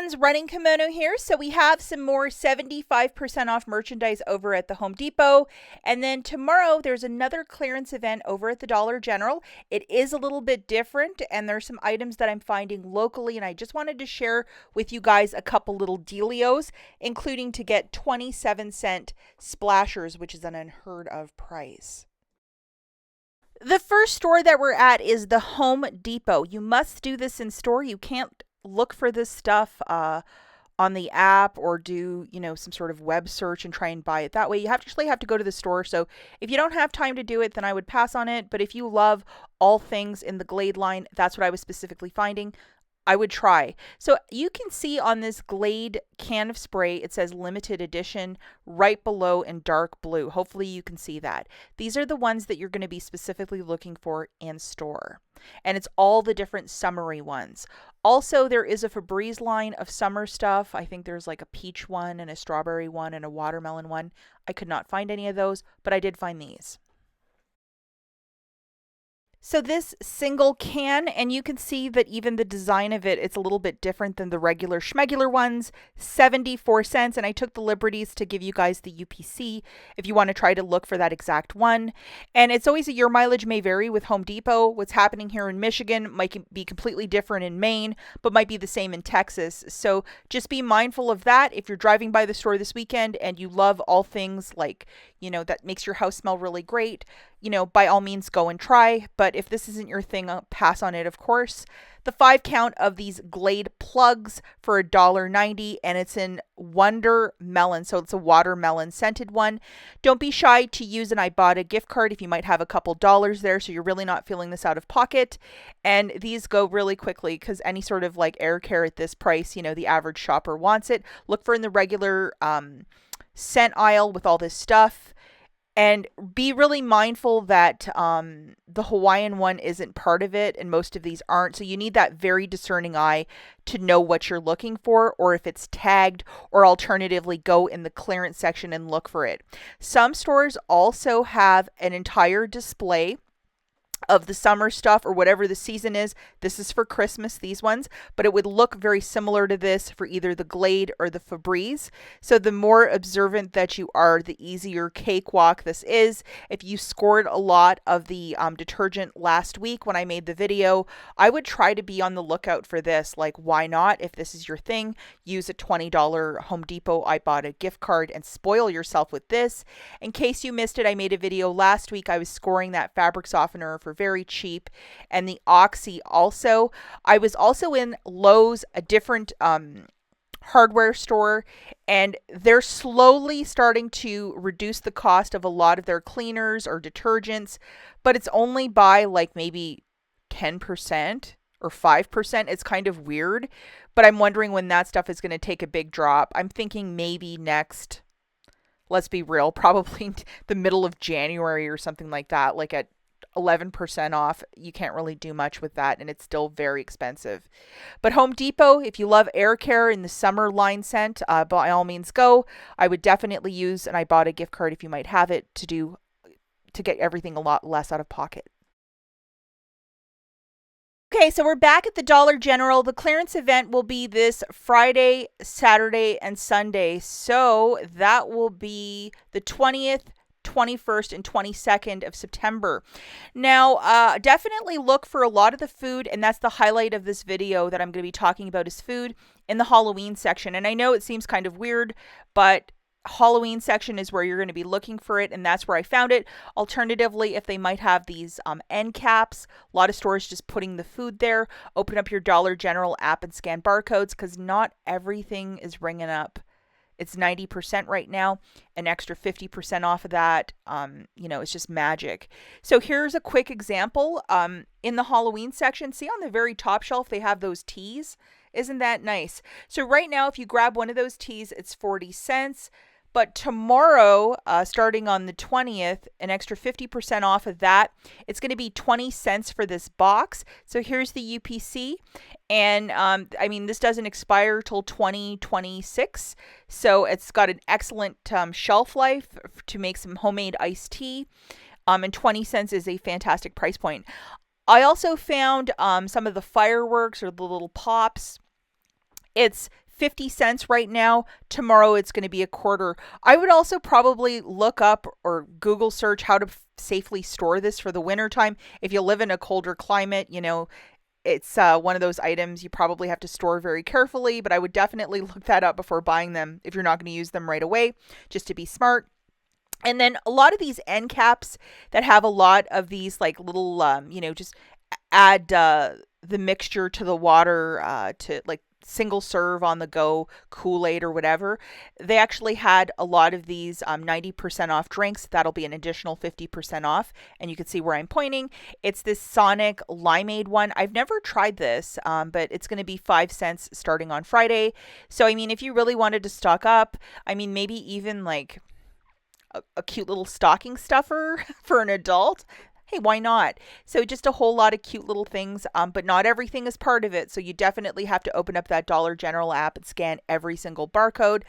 friends, Running Kimono here. So we have some more 75% off merchandise over at the Home Depot. And then tomorrow there's another clearance event over at the Dollar General. It is a little bit different, and there's some items that I'm finding locally, and I just wanted to share with you guys a couple little dealios, including to get 27-cent splashers, which is an unheard of price. The first store that we're at is the Home Depot. You must do this in store. You can't look for this stuff on the app or do, some sort of web search and try and buy it that way. You actually have to go to the store. So if you don't have time to do it, then I would pass on it. But if you love all things in the Glade line, that's what I was specifically finding. I would try. So you can see on this Glade can of spray, it says limited edition right below in dark blue. Hopefully you can see that. These are the ones that you're going to be specifically looking for in store. And it's all the different summery ones. Also, there is a Febreze line of summer stuff. I think there's like a peach one and a strawberry one and a watermelon one. I could not find any of those, but I did find these. So this single can, and you can see that even the design of it, it's a little bit different than the regular schmegular ones, 74 cents. And I took the liberties to give you guys the UPC if you want to try to look for that exact one. And it's always your mileage may vary with Home Depot. What's happening here in Michigan might be completely different in Maine, but might be the same in Texas. So just be mindful of that. If you're driving by the store this weekend and you love all things like, that makes your house smell really great, by all means go and try. But if this isn't your thing, pass on it, of course. The 5 count of these Glade plugs for $1.90, and it's in Wonder Melon. So it's a watermelon scented one. Don't be shy to use an IBOTTA gift card if you might have a couple dollars there, so you're really not feeling this out of pocket. And these go really quickly because any sort of like air care at this price, the average shopper wants it. Look for in the regular scent aisle with all this stuff. And be really mindful that the Hawaiian one isn't part of it, and most of these aren't. So you need that very discerning eye to know what you're looking for, or if it's tagged, or alternatively go in the clearance section and look for it. Some stores also have an entire display of the summer stuff or whatever the season is. This is for Christmas, these ones, but it would look very similar to this for either the Glade or the Febreze. So the more observant that you are, the easier cakewalk this is. If you scored a lot of the detergent last week when I made the video, I would try to be on the lookout for this. Like, why not? If this is your thing, use a $20 Home Depot IBOTTA gift card and spoil yourself with this. In case you missed it, I made a video last week. I was scoring that fabric softener for very cheap, and the Oxy also. I was also in Lowe's, a different hardware store, and they're slowly starting to reduce the cost of a lot of their cleaners or detergents, but it's only by like maybe 10% or 5%. It's kind of weird, but I'm wondering when that stuff is going to take a big drop. I'm thinking maybe next, let's be real, probably the middle of January or something like that, like at 11% off. You can't really do much with that, and it's still very expensive. But Home Depot, if you love air care in the summer line scent, by all means go. I would definitely use an IBOTTA gift card if you might have it to get everything a lot less out of pocket. Okay, so we're back at the Dollar General. The clearance event will be this Friday, Saturday, and Sunday. So that will be the 20th, 21st, and 22nd of September. Now, definitely look for a lot of the food, and that's the highlight of this video that I'm going to be talking about is food in the Halloween section. And I know it seems kind of weird, but Halloween section is where you're going to be looking for it, and that's where I found it. Alternatively, if they might have these end caps, a lot of stores just putting the food there. Open up your Dollar General app and scan barcodes, because not everything is ringing up. It's 90% right now, an extra 50% off of that. It's just magic. So here's a quick example. In the Halloween section, see on the very top shelf, they have those teas. Isn't that nice? So right now, if you grab one of those teas, it's 40 cents. But tomorrow, starting on the 20th, an extra 50% off of that. It's going to be 20 cents for this box. So here's the UPC. And this doesn't expire till 2026. So it's got an excellent shelf life to make some homemade iced tea. And 20 cents is a fantastic price point. I also found some of the fireworks or the little pops. It's 50 cents right now. Tomorrow it's going to be a quarter. I would also probably look up or Google search how to safely store this for the winter time. If you live in a colder climate, you know, it's one of those items you probably have to store very carefully, but I would definitely look that up before buying them if you're not going to use them right away, just to be smart. And then a lot of these end caps that have a lot of these like little, just add the mixture to the water to like single serve on the go Kool-Aid or whatever. They actually had a lot of these 90% off drinks. That'll be an additional 50% off. And you can see where I'm pointing. It's this Sonic Limeade one. I've never tried this, but it's going to be 5 cents starting on Friday. So, I mean, if you really wanted to stock up, I mean, maybe even like a cute little stocking stuffer for an adult. Hey, why not? So just a whole lot of cute little things, but not everything is part of it. So you definitely have to open up that Dollar General app and scan every single barcode.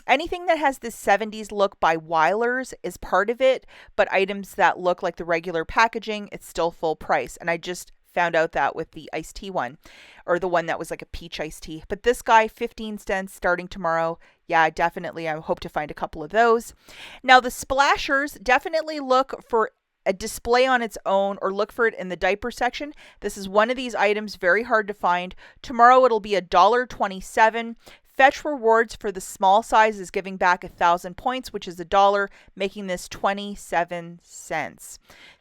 Anything that has this 70s look by Weiler's is part of it, but items that look like the regular packaging, it's still full price. And I just found out that with the iced tea one, or the one that was like a peach iced tea. But this guy, 15 cents starting tomorrow. Yeah, definitely. I hope to find a couple of those. Now, the splashers, definitely look for a display on its own or look for it in the diaper section. This is one of these items, very hard to find. Tomorrow it'll be $1.27. Fetch Rewards for the small size is giving back 1,000 points, which is $1, making this 27 cents.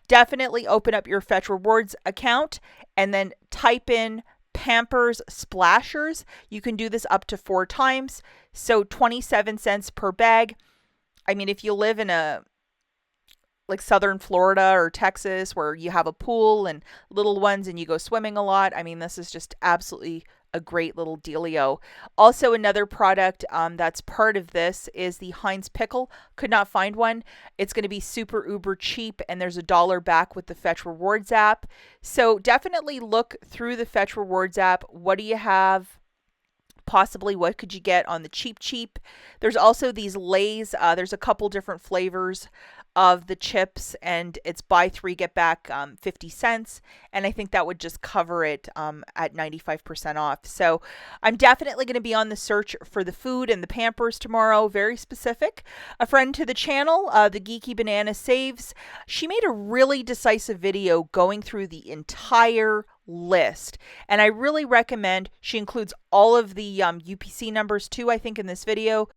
Definitely open up your Fetch Rewards account and then type in Pampers Splashers. You can do this up to 4 times. So 27 cents per bag. I mean, if you live in a like southern Florida or Texas where you have a pool and little ones and you go swimming a lot, I mean, this is just absolutely a great little dealio. Also, another product that's part of this is the Heinz pickle. Could not find one. It's going to be super uber cheap, and there's $1 back with the Fetch Rewards app. So definitely look through the Fetch Rewards app. What do you have? Possibly what could you get on the cheap? There's also these Lay's. There's a couple different flavors of the chips, and it's buy 3 get back 50 cents, and I think that would just cover it at 95% off. So I'm definitely going to be on the search for the food and the Pampers tomorrow. Very specific. A friend to the channel, the Geeky Banana Saves, she made a really decisive video going through the entire list, and I really recommend. She includes all of the UPC numbers too, I think, in this video.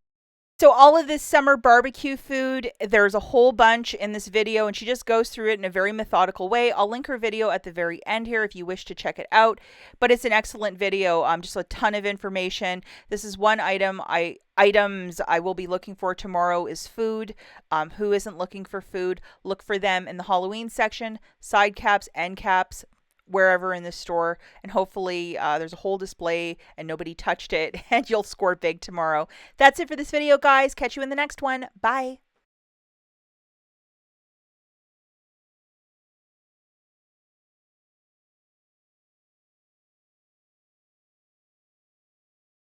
So all of this summer barbecue food, there's a whole bunch in this video, and she just goes through it in a very methodical way. I'll link her video at the very end here if you wish to check it out, but it's an excellent video. Just a ton of information. This is one items I will be looking for tomorrow is food. Who isn't looking for food? Look for them in the Halloween section, side caps, end caps, wherever in the store, and hopefully there's a whole display and nobody touched it and you'll score big tomorrow. That's it for this video, guys. Catch you in the next one. Bye.